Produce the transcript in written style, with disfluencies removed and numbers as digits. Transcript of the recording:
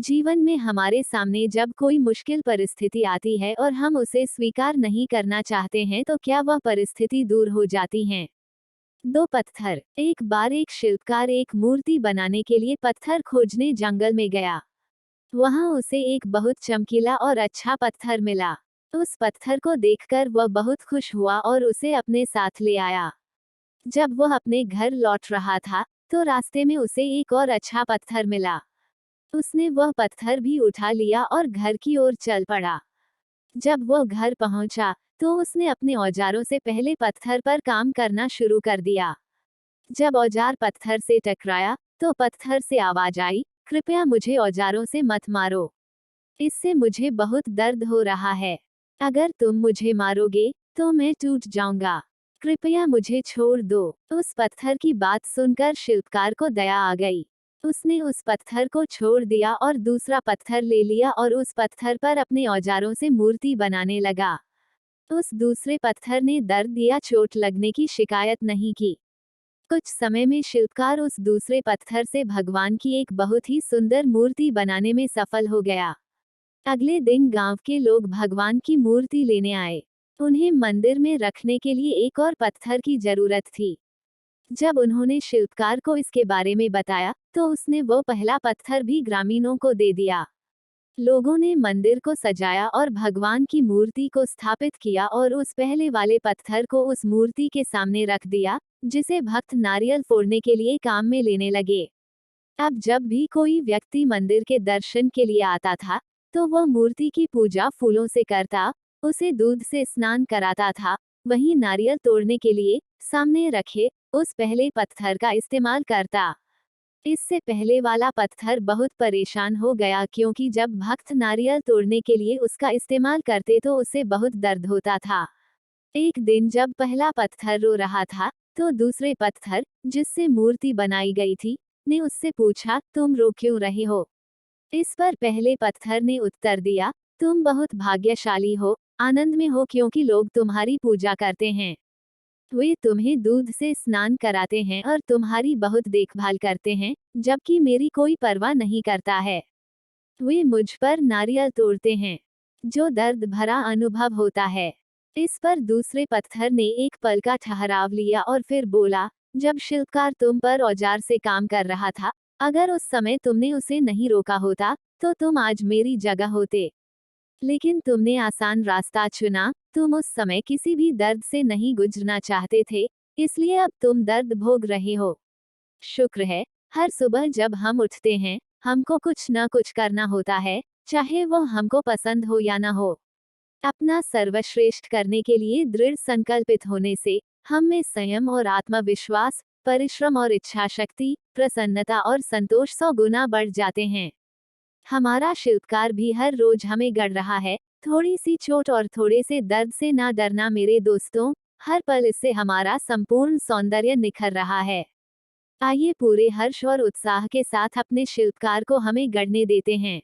जीवन में हमारे सामने जब कोई मुश्किल परिस्थिति आती है और हम उसे स्वीकार नहीं करना चाहते हैं तो क्या वह परिस्थिति दूर हो जाती है। दो पत्थर। एक बार एक शिल्पकार एक मूर्ति बनाने के लिए पत्थर खोजने जंगल में गया। वहां उसे एक बहुत चमकीला और अच्छा पत्थर मिला। उस पत्थर को देखकर वह बहुत खुश हुआ और उसे अपने साथ ले आया। जब वह अपने घर लौट रहा था तो रास्ते में उसे एक और अच्छा पत्थर मिला। उसने वह पत्थर भी उठा लिया और घर की ओर चल पड़ा। जब वह घर पहुंचा तो उसने अपने औजारों से पहले पत्थर पर काम करना शुरू कर दिया। जब औजार पत्थर से टकराया तो पत्थर से आवाज आई, कृपया मुझे औजारों से मत मारो। इससे मुझे बहुत दर्द हो रहा है। अगर तुम मुझे मारोगे तो मैं टूट जाऊंगा। कृपया मुझे छोड़ दो। उस पत्थर की बात सुनकर शिल्पकार को दया आ गई। उसने उस पत्थर को छोड़ दिया और दूसरा पत्थर ले लिया और उस पत्थर पर अपने औजारों से मूर्ति बनाने लगा। उस दूसरे पत्थर ने दर्द या चोट लगने की शिकायत नहीं की। कुछ समय में शिल्पकार उस दूसरे पत्थर से भगवान की एक बहुत ही सुंदर मूर्ति बनाने में सफल हो गया। अगले दिन गांव के लोग भगवान की मूर्ति लेने आए। उन्हें मंदिर में रखने के लिए एक और पत्थर की जरूरत थी। जब उन्होंने शिल्पकार को इसके बारे में बताया तो उसने वो पहला पत्थर भी ग्रामीणों को दे दिया। लोगों ने मंदिर को सजाया और भगवान की मूर्ति को स्थापित किया और उस पहले वाले पत्थर को उस मूर्ति के सामने रख दिया, जिसे भक्त नारियल फोड़ने के लिए काम में लेने लगे। अब जब भी कोई व्यक्ति मंदिर के दर्शन के लिए आता था तो वह मूर्ति की पूजा फूलों से करता, उसे दूध से स्नान कराता था, वहीं नारियल तोड़ने के लिए सामने रखे उस पहले पत्थर का इस्तेमाल करता। इससे पहले वाला पत्थर बहुत परेशान हो गया क्योंकि जब भक्त नारियल तोड़ने के लिए उसका इस्तेमाल करते तो उसे बहुत दर्द होता था। एक दिन जब पहला पत्थर रो रहा था तो दूसरे पत्थर, जिससे मूर्ति बनाई गई थी, ने उससे पूछा, तुम रो क्यों रहे हो। इस पर पहले पत्थर ने उत्तर दिया, तुम बहुत भाग्यशाली हो, आनंद में हो क्योंकि लोग तुम्हारी पूजा करते हैं। वे तुम्हें दूध से स्नान कराते हैं और तुम्हारी बहुत देखभाल करते हैं, जबकि मेरी कोई परवाह नहीं करता है। वे मुझ पर नारियल तोड़ते हैं। जो दर्द भरा अनुभव होता है। इस पर दूसरे पत्थर ने एक पल का ठहराव लिया और फिर बोला, जब शिल्पकार तुम पर औजार से काम कर रहा था, अगर उस समय तुमने उसे नहीं रोका होता तो तुम आज मेरी जगह होते। लेकिन तुमने आसान रास्ता चुना, तुम उस समय किसी भी दर्द से नहीं गुजरना चाहते थे, इसलिए अब तुम दर्द भोग रहे हो। शुक्र है, हर सुबह जब हम उठते हैं, हमको कुछ न कुछ करना होता है, चाहे वो हमको पसंद हो या ना हो। अपना सर्वश्रेष्ठ करने के लिए दृढ़ संकल्पित होने से हम में संयम और आत्मविश्वास, परिश्रम और इच्छा शक्ति, प्रसन्नता और संतोष 100 गुना बढ़ जाते हैं। हमारा शिल्पकार भी हर रोज हमें गढ़ रहा है, थोड़ी सी चोट और थोड़े से दर्द से ना डरना मेरे दोस्तों, हर पल इससे हमारा संपूर्ण सौंदर्य निखर रहा है। आइए पूरे हर्ष और उत्साह के साथ अपने शिल्पकार को हमें गढ़ने देते हैं।